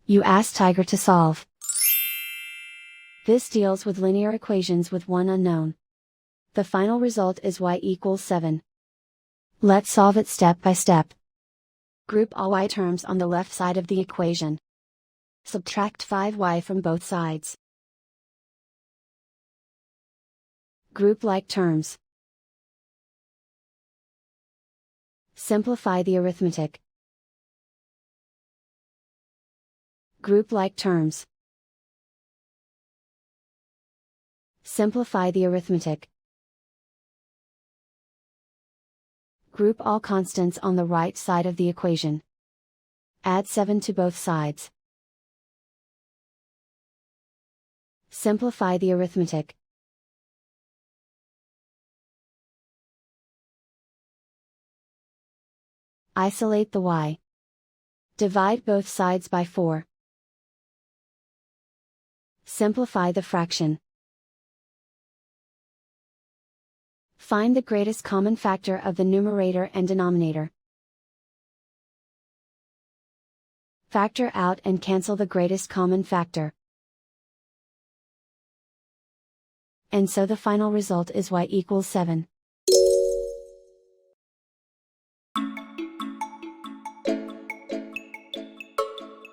You ask Tiger to solve. This deals with linear equations with one unknown. The final result is y equals 7. Let's solve it step by step. Group all y terms on the left side of the equation. Subtract 5y from both sides. Group like terms. Simplify the arithmetic. Group like terms. Simplify the arithmetic. Group all constants on the right side of the equation. Add 7 to both sides. Simplify the arithmetic. Isolate the y. Divide both sides by 4. Simplify the fraction. Find the greatest common factor of the numerator and denominator. Factor out and cancel the greatest common factor. And so the final result is y equals 7.